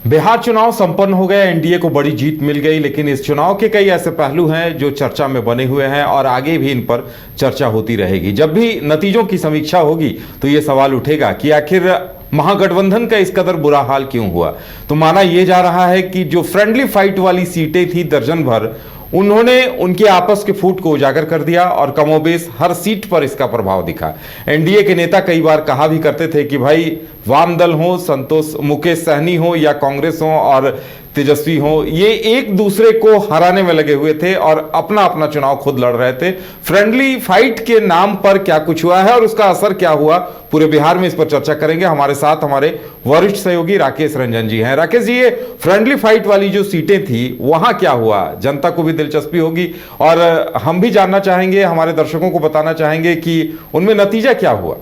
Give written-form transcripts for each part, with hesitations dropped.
बिहार चुनाव संपन्न हो गया, एनडीए को बड़ी जीत मिल गई। लेकिन इस चुनाव के कई ऐसे पहलू हैं जो चर्चा में बने हुए हैं और आगे भी इन पर चर्चा होती रहेगी। जब भी नतीजों की समीक्षा होगी तो ये सवाल उठेगा कि आखिर महागठबंधन का इस कदर बुरा हाल क्यों हुआ। तो माना यह जा रहा है कि जो फ्रेंडली फाइट वाली सीटें थी दर्जन भर, उन्होंने उनके आपस के फूट को उजागर कर दिया और कमोबेश हर सीट पर इसका प्रभाव दिखा। एनडीए के नेता कई बार कहा भी करते थे कि भाई वाम दल हो, मुकेश सहनी हो या कांग्रेस हो और तेजस्वी हो, ये एक दूसरे को हराने में लगे हुए थे और अपना अपना चुनाव खुद लड़ रहे थे। फ्रेंडली फाइट के नाम पर क्या कुछ हुआ है और उसका असर क्या हुआ पूरे बिहार में, इस पर चर्चा करेंगे। हमारे साथ हमारे वरिष्ठ सहयोगी राकेश रंजन जी हैं। राकेश जी, ये फ्रेंडली फाइट वाली जो सीटें थी वहां क्या हुआ, जनता को भी दिलचस्पी होगी और हम भी जानना चाहेंगे, हमारे दर्शकों को बताना चाहेंगे कि उनमें नतीजा क्या हुआ।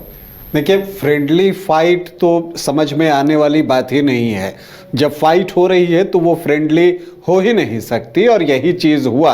देखिए, फ्रेंडली फाइट तो समझ में आने वाली बात ही नहीं है। जब फाइट हो रही है तो वो फ्रेंडली हो ही नहीं सकती और यही चीज़ हुआ।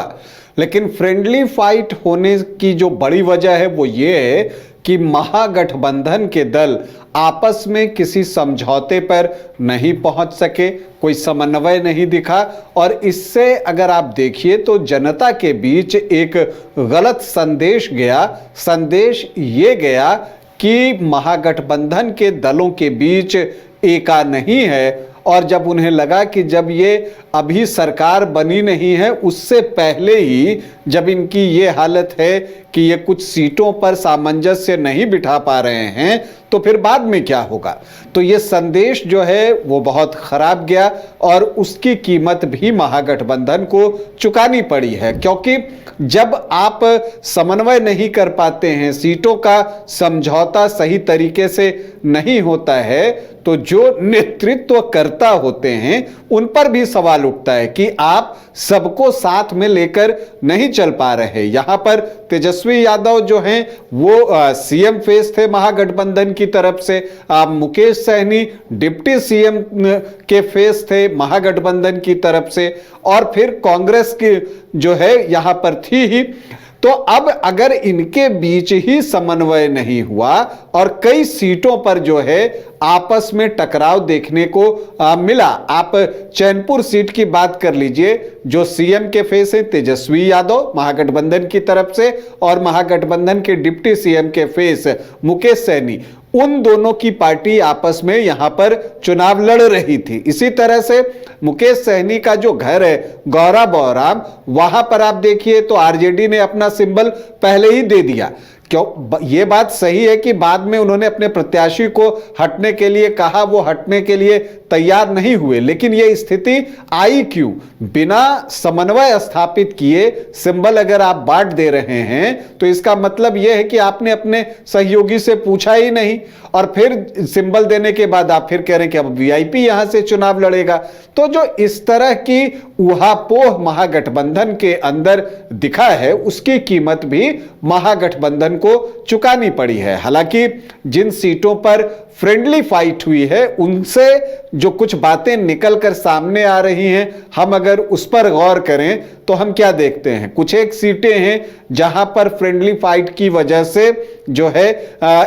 लेकिन फ्रेंडली फाइट होने की जो बड़ी वजह है वो ये है कि महागठबंधन के दल आपस में किसी समझौते पर नहीं पहुंच सके, कोई समन्वय नहीं दिखा और इससे अगर आप देखिए तो जनता के बीच एक गलत संदेश गया। संदेश ये गया कि महागठबंधन के दलों के बीच एका नहीं है और जब उन्हें लगा कि जब ये अभी सरकार बनी नहीं है, उससे पहले ही जब इनकी ये हालत है कि ये कुछ सीटों पर सामंजस्य नहीं बिठा पा रहे हैं, तो फिर बाद में क्या होगा। तो ये संदेश जो है वो बहुत खराब गया और उसकी कीमत भी महागठबंधन को चुकानी पड़ी है। क्योंकि जब आप समन्वय नहीं कर पाते हैं, सीटों का समझौता सही तरीके से नहीं होता है, तो जो नेतृत्व करता होते हैं उन पर भी सवाल उठता है कि आप सबको साथ में लेकर नहीं चल पा रहे। यहां पर तेजस्वी यादव जो हैं वो सीएम फेस थे महागठबंधन की तरफ से, मुकेश सहनी डिप्टी सीएम के फेस थे महागठबंधन की तरफ से और फिर कांग्रेस की जो है यहां पर थी ही। तो अब अगर इनके बीच ही समन्वय नहीं हुआ और कई सीटों पर जो है आपस में टकराव देखने को मिला। आप चैनपुर सीट की बात कर लीजिए, जो सीएम के फेस है तेजस्वी यादव महागठबंधन की तरफ से और महागठबंधन के डिप्टी सीएम के फेस मुकेश सहनी, उन दोनों की पार्टी आपस में यहां पर चुनाव लड़ रही थी। इसी तरह से मुकेश सहनी का जो घर है गौरा बौराम, वहां पर आप देखिए तो आरजेडी ने अपना सिंबल पहले ही दे दिया। क्यों, ये बात सही है कि बाद में उन्होंने अपने प्रत्याशी को हटने के लिए कहा, वो हटने के लिए तैयार नहीं हुए। लेकिन ये स्थिति आई क्यों? बिना समन्वय स्थापित किए सिंबल अगर आप बांट दे रहे हैं तो इसका मतलब यह है कि आपने अपने सहयोगी से पूछा ही नहीं और फिर सिंबल देने के बाद आप फिर कह रहे हैं कि अब वीआईपी यहां से चुनाव लड़ेगा। तो जो इस तरह की उहापोह महागठबंधन के अंदर दिखा है, उसकी कीमत भी महागठबंधन को चुकानी पड़ी है। हालांकि जिन सीटों पर फ्रेंडली फाइट हुई है उनसे जो कुछ बातें निकलकर सामने आ रही हैं, हम अगर उस पर गौर करें तो हम क्या देखते हैं। कुछ एक सीटें हैं जहां पर फ्रेंडली फाइट की वजह से जो है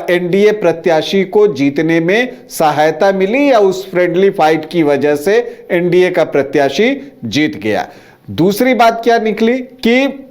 एनडीए प्रत्याशी को जीतने में सहायता मिली या उस फ्रेंडली फाइट की वजह से एनडीए का प्रत्याशी जीत गया। दूसरी बात क्या निकली कि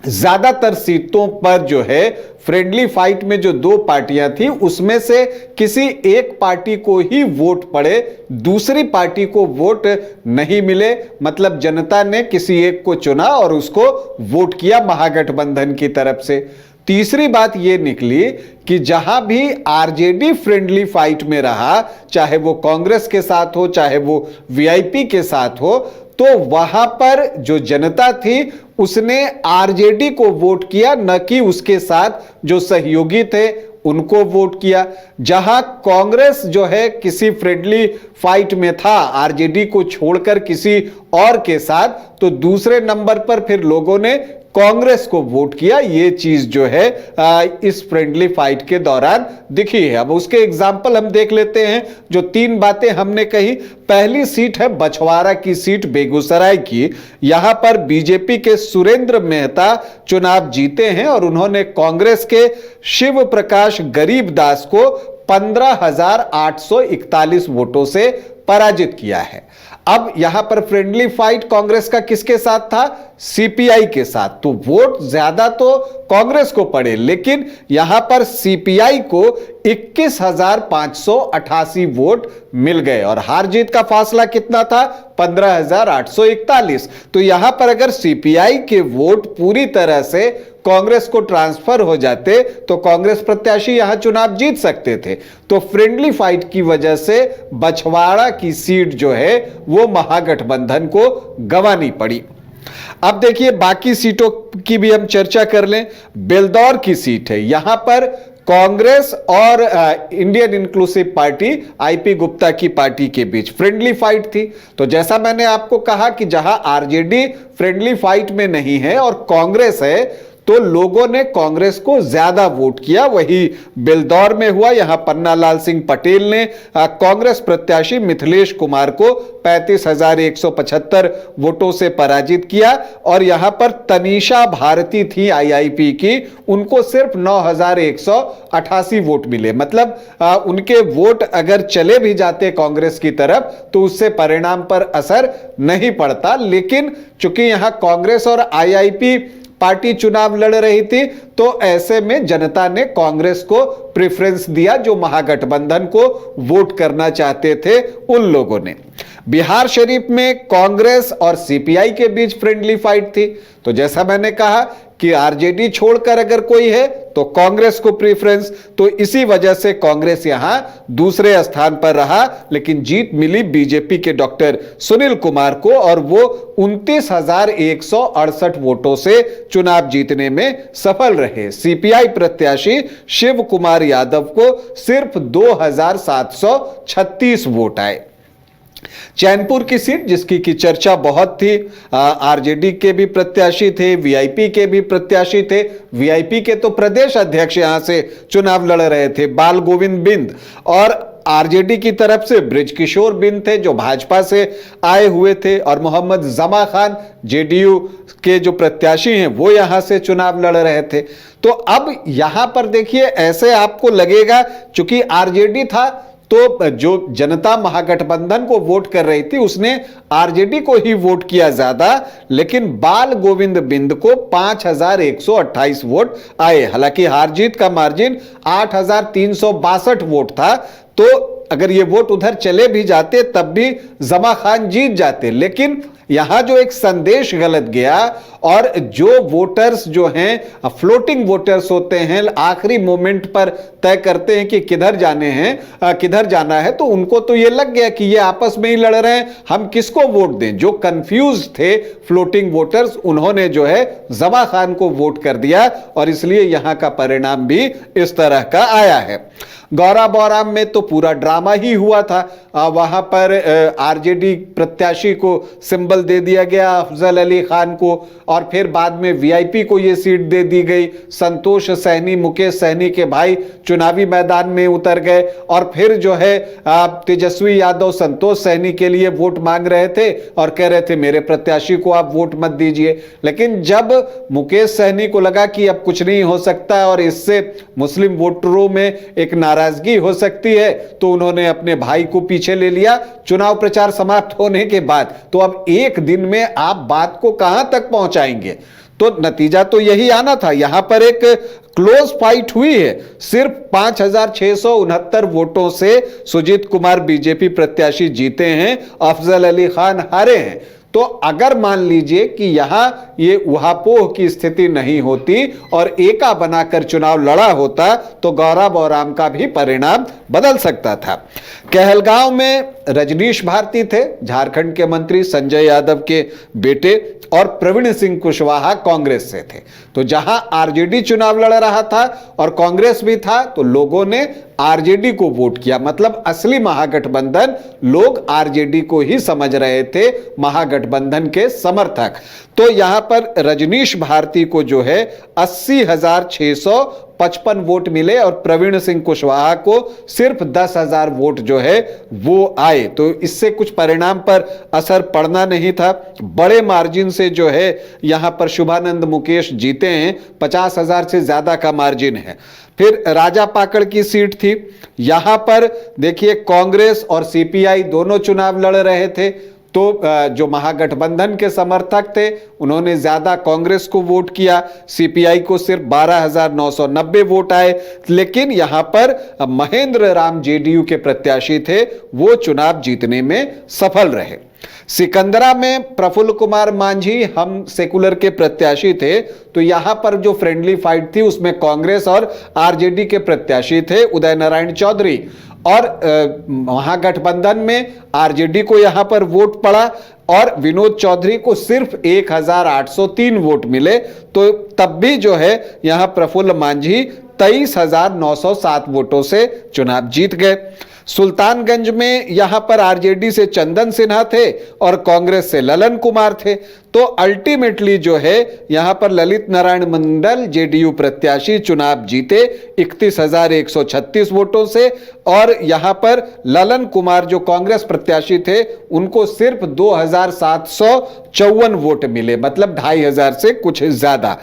ज्यादातर सीटों पर जो है फ्रेंडली फाइट में जो दो पार्टियां थी उसमें से किसी एक पार्टी को ही वोट पड़े, दूसरी पार्टी को वोट नहीं मिले। मतलब जनता ने किसी एक को चुना और उसको वोट किया महागठबंधन की तरफ से। तीसरी बात यह निकली कि जहां भी आरजेडी फ्रेंडली फाइट में रहा, चाहे वो कांग्रेस के साथ हो चाहे वो वीआईपी के साथ हो, तो वहां पर जो जनता थी उसने आरजेडी को वोट किया, न कि उसके साथ जो सहयोगी थे उनको वोट किया। जहां कांग्रेस जो है किसी फ्रेंडली फाइट में था आरजेडी को छोड़कर किसी और के साथ, तो दूसरे नंबर पर फिर लोगों ने कांग्रेस को वोट किया। ये चीज जो है इस फ्रेंडली फाइट के दौरान दिखी है। अब उसके एग्जाम्पल हम देख लेते हैं। जो तीन बातें हमने कही, पहली सीट है बछवाड़ा की सीट बेगूसराय की। यहां पर बीजेपी के सुरेंद्र मेहता चुनाव जीते हैं और उन्होंने कांग्रेस के शिव प्रकाश गरीबदास को 15,841 वोटों से पराजित किया है। अब यहां पर फ्रेंडली फाइट कांग्रेस का किसके साथ था? सीपीआई के साथ। तो वोट ज्यादा तो कांग्रेस को पड़े, लेकिन यहां पर सीपीआई को 21,588 वोट मिल गए और हार जीत का फासला कितना था? 15,841। तो यहां पर अगर सीपीआई के वोट पूरी तरह से कांग्रेस को ट्रांसफर हो जाते तो कांग्रेस प्रत्याशी यहां चुनाव जीत सकते थे। तो फ्रेंडली फाइट की वजह से बछवाड़ा की सीट जो है वो महागठबंधन को गंवानी पड़ी। अब देखिए बाकी सीटों की भी हम चर्चा कर लें। बेलदौर की सीट है, यहां पर कांग्रेस और Indian inclusive party IP Gupta की पार्टी के बीच फ्रेंडली फाइट थी। तो जैसा मैंने आपको कहा कि जहां आरजेडी फ्रेंडली फाइट में नहीं है और कांग्रेस है, तो लोगों ने कांग्रेस को ज्यादा वोट किया। वही बेलदौर में हुआ। यहां पन्नालाल सिंह पटेल ने कांग्रेस प्रत्याशी मिथिलेश कुमार को 35,175 वोटों से पराजित किया और यहां पर तनीषा भारती थी आईआईपी की, उनको सिर्फ 9,188 वोट मिले। मतलब उनके वोट अगर चले भी जाते कांग्रेस की तरफ तो उससे परिणाम पर असर नहीं पड़ता। लेकिन चूंकि यहां कांग्रेस और आईआईपी पार्टी चुनाव लड़ रही थी, तो ऐसे में जनता ने कांग्रेस को प्रेफरेंस दिया। जो महागठबंधन को वोट करना चाहते थे उन लोगों ने। बिहार शरीफ में कांग्रेस और सीपीआई के बीच फ्रेंडली फाइट थी। तो जैसा मैंने कहा कि आरजेडी छोड़कर अगर कोई है तो कांग्रेस को प्रेफरेंस, तो इसी वजह से कांग्रेस यहां दूसरे स्थान पर रहा। लेकिन जीत मिली बीजेपी के डॉक्टर सुनील कुमार को और वो 29,168 वोटों से चुनाव जीतने में सफल रहे। सीपीआई प्रत्याशी शिव कुमार यादव को सिर्फ 2,736 वोट आए। चैनपुर की सीट जिसकी की चर्चा बहुत थी, आरजेडी के भी प्रत्याशी थे, वीआईपी के भी प्रत्याशी थे। वीआईपी के तो प्रदेश अध्यक्ष यहां से चुनाव लड़ रहे थे, बाल गोविंद बिंद, और आरजेडी की तरफ से बृजकिशोर बिंद थे जो भाजपा से आए हुए थे, और मोहम्मद जमा खान जेडीयू के जो प्रत्याशी हैं वो यहां से चुनाव लड़ रहे थे। तो अब यहां पर देखिए ऐसे आपको लगेगा चूंकि आरजेडी था तो जो जनता महागठबंधन को वोट कर रही थी उसने आरजेडी को ही वोट किया ज्यादा, लेकिन बाल गोविंद बिंद को 5,128 वोट आए। हालांकि हार जीत का मार्जिन 8,362 वोट था। तो अगर ये वोट उधर चले भी जाते तब भी जमा खान जीत जाते। लेकिन यहां जो एक संदेश गलत गया और जो वोटर्स जो हैं फ्लोटिंग वोटर्स होते हैं, आखिरी मोमेंट पर तय करते हैं कि किधर जाने हैं किधर जाना है, तो उनको तो ये लग गया कि ये आपस में ही लड़ रहे हैं, हम किसको वोट दें। जो कंफ्यूज थे फ्लोटिंग वोटर्स उन्होंने जो है जमा खान को वोट कर दिया और इसलिए यहां का परिणाम भी इस तरह का आया है। गौराबौराम में तो पूरा ड्रामा ही हुआ था। वहां पर आरजेडी प्रत्याशी को सिंबल दे दिया गया अफजल अली खान को, और फिर बाद में वीआईपी को यह सीट दे दी गई। संतोष सहनी, मुकेश सहनी के भाई चुनावी मैदान में उतर गए और फिर जो है तेजस्वी यादव संतोष सहनी के लिए वोट मांग रहे थे और कह रहे थे मेरे प्रत्याशी को आप वोट मत दीजिए। लेकिन जब मुकेश सहनी को लगा कि अब कुछ नहीं हो सकता और इससे मुस्लिम वोटरों में एक नाराजगी हो सकती है, तो उन्होंने अपने भाई को पीछे ले लिया। चुनाव प्रचार समाप्त होने के बाद तो अब एक दिन में आप बात को कहां तक पहुंचाएंगे, तो नतीजा तो यही आना था। यहां पर एक क्लोज फाइट हुई है। सिर्फ 5,669 वोटों से सुजीत कुमार बीजेपी प्रत्याशी जीते हैं, अफजल अली खान हारे हैं। तो अगर मान लीजिए कि यहां ये उहापोह की स्थिति नहीं होती और एका बनाकर चुनाव लड़ा होता तो गौराबौराम का भी परिणाम बदल सकता था। कहलगांव में रजनीश भारती थे, झारखंड के मंत्री संजय यादव के बेटे, और प्रवीण सिंह कुशवाहा कांग्रेस से थे। तो जहां आरजेडी चुनाव लड़ रहा था और कांग्रेस भी था तो लोगों ने आरजेडी को वोट किया। मतलब असली महागठबंधन लोग आरजेडी को ही समझ रहे थे महागठबंधन के समर्थक। तो यहां पर रजनीश भारती को जो है 80,655 वोट मिले और प्रवीण सिंह कुशवाहा को सिर्फ 10,000 वोट जो है वो आए। तो इससे कुछ परिणाम पर असर पड़ना नहीं था। बड़े मार्जिन से जो है यहां पर शुभानंद मुकेश जीते हैं, 50,000 से ज्यादा का मार्जिन है। फिर राजापाकड़ की सीट थी, यहां पर देखिए कांग्रेस और सीपीआई दोनों चुनाव लड़ रहे थे। तो जो महागठबंधन के समर्थक थे उन्होंने ज्यादा कांग्रेस को वोट किया, सीपीआई को सिर्फ 12,990 वोट आए। लेकिन यहां पर महेंद्र राम जेडीयू के प्रत्याशी थे, वो चुनाव जीतने में सफल रहे। सिकंदरा में प्रफुल्ल कुमार मांझी हम सेकुलर के प्रत्याशी थे, तो यहां पर जो फ्रेंडली फाइट थी उसमें कांग्रेस और आरजेडी के प्रत्याशी थे उदय नारायण चौधरी, और महागठबंधन में आरजेडी को यहां पर वोट पड़ा और विनोद चौधरी को सिर्फ 1,803 वोट मिले। तो तब भी जो है यहां प्रफुल्ल मांझी 23,907 वोटों से चुनाव जीत गए। सुल्तानगंज में यहां पर आरजेडी से चंदन सिन्हा थे और कांग्रेस से ललन कुमार थे। तो अल्टीमेटली जो है यहां पर ललित नारायण मंडल जेडीयू प्रत्याशी चुनाव जीते 31,136 वोटों से, और यहां पर ललन कुमार जो कांग्रेस प्रत्याशी थे उनको सिर्फ 2,754 वोट मिले, मतलब 2,500 से कुछ ज्यादा।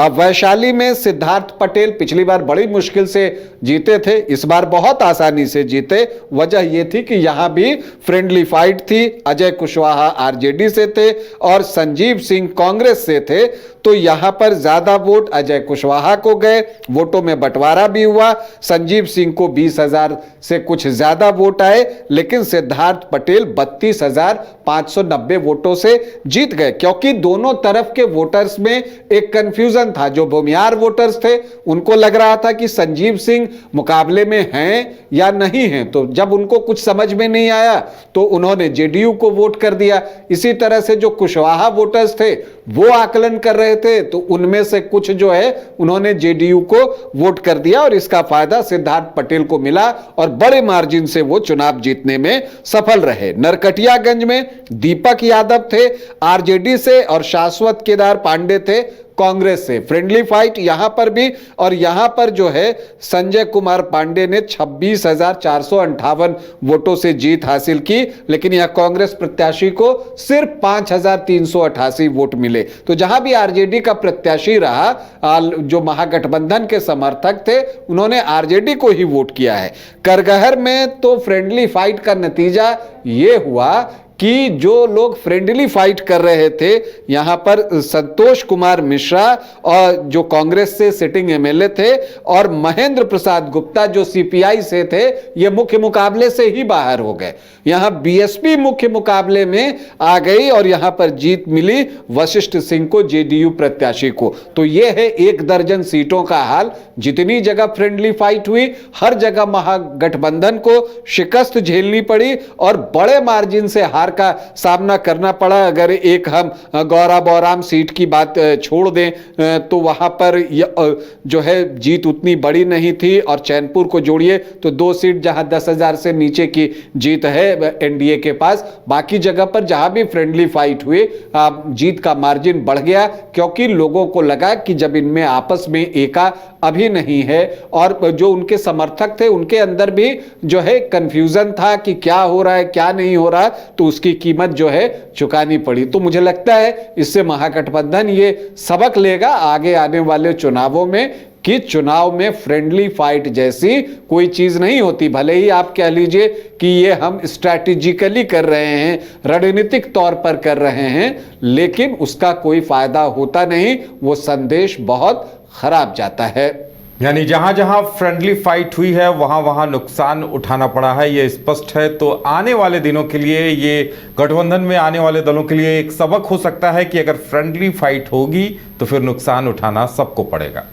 वैशाली में सिद्धार्थ पटेल पिछली बार बड़ी मुश्किल से जीते थे, इस बार बहुत आसानी से जीते। वजह यह थी कि यहां भी फ्रेंडली फाइट थी, अजय कुशवाहा आरजेडी से थे और संजीव सिंह कांग्रेस से थे। तो यहां पर ज्यादा वोट अजय कुशवाहा को गए, वोटों में बंटवारा भी हुआ। संजीव सिंह को 20,000 से कुछ ज्यादा वोट आए, लेकिन सिद्धार्थ पटेल 32,590 वोटों से जीत गए, क्योंकि दोनों तरफ के वोटर्स में एक कंफ्यूजन था। जो भूमियार वोटर्स थे उनको लग रहा था कि संजीव सिंह मुकाबले में हैं या नहीं हैं, तो जब उनको कुछ समझ में नहीं आया तो उन्होंने जेडीयू को वोट कर दिया। इसी तरह से जो कुशवाहा वोटर्स थे वो आकलन कर रहे थे, तो उनमें से कुछ जो है उन्होंने जेडीयू को वोट कर दिया और इसका फायदा सिद्धार्थ पटेल को मिला और बड़े मार्जिन से वो चुनाव जीतने में सफल रहे। नरकटियागंज में दीपक यादव थे आरजेडी से और शाश्वत केदार पांडे थे कांग्रेस से। फ्रेंडली फाइट यहां पर भी, और यहां पर जो है संजय कुमार पांडे ने 26,458 वोटों से जीत हासिल की, लेकिन यह कांग्रेस प्रत्याशी को सिर्फ 5,388 वोट मिले। तो जहां भी आरजेडी का प्रत्याशी रहा, जो महागठबंधन के समर्थक थे उन्होंने आरजेडी को ही वोट किया है। करगहर में तो फ्रेंडली फाइट का नतीजा यह हुआ कि जो लोग फ्रेंडली फाइट कर रहे थे, यहां पर संतोष कुमार मिश्रा और जो कांग्रेस से सिटिंग एमएलए थे और महेंद्र प्रसाद गुप्ता जो सीपीआई से थे, ये मुख्य मुकाबले से ही बाहर हो गए। यहां बीएसपी मुख्य मुकाबले में आ गई और यहां पर जीत मिली वशिष्ठ सिंह को, जेडीयू प्रत्याशी को। तो यह है 1 दर्जन सीटों का हाल। जितनी जगह फ्रेंडली फाइट हुई, हर जगह महागठबंधन को शिकस्त झेलनी पड़ी और बड़े मार्जिन से हार का सामना करना पड़ा। अगर एक हम गौरा बौराम सीट की बात छोड़ दें तो वहां पर जो है जीत उतनी बड़ी नहीं थी, और चैनपुर को जोड़िए तो 2 सीट जहां 10,000 से नीचे की जीत है एनडीए के पास। बाकी जगह पर जहां भी फ्रेंडली फाइट हुई, जीत का मार्जिन बढ़ गया, क्योंकि लोगों को लगा कि जब इनमें आपस में एका अभी नहीं है, और जो उनके समर्थक थे उनके अंदर भी जो है कंफ्यूजन था कि क्या हो रहा है क्या नहीं हो रहा, तो उसकी कीमत जो है चुकानी पड़ी। तो मुझे लगता है इससे महागठबंधन ये सबक लेगा आगे आने वाले चुनावों में कि चुनाव में फ्रेंडली फाइट जैसी कोई चीज नहीं होती। भले ही आप कह लीजिए कि ये हम स्ट्रैटेजिकली कर रहे हैं, रणनीतिक तौर पर कर रहे हैं, लेकिन उसका कोई फायदा होता नहीं, वो संदेश बहुत खराब जाता है। यानी जहां जहां फ्रेंडली फाइट हुई है वहां वहां नुकसान उठाना पड़ा है, ये स्पष्ट है। तो आने वाले दिनों के लिए, ये गठबंधन में आने वाले दलों के लिए एक सबक हो सकता है कि अगर फ्रेंडली फाइट होगी तो फिर नुकसान उठाना सबको पड़ेगा।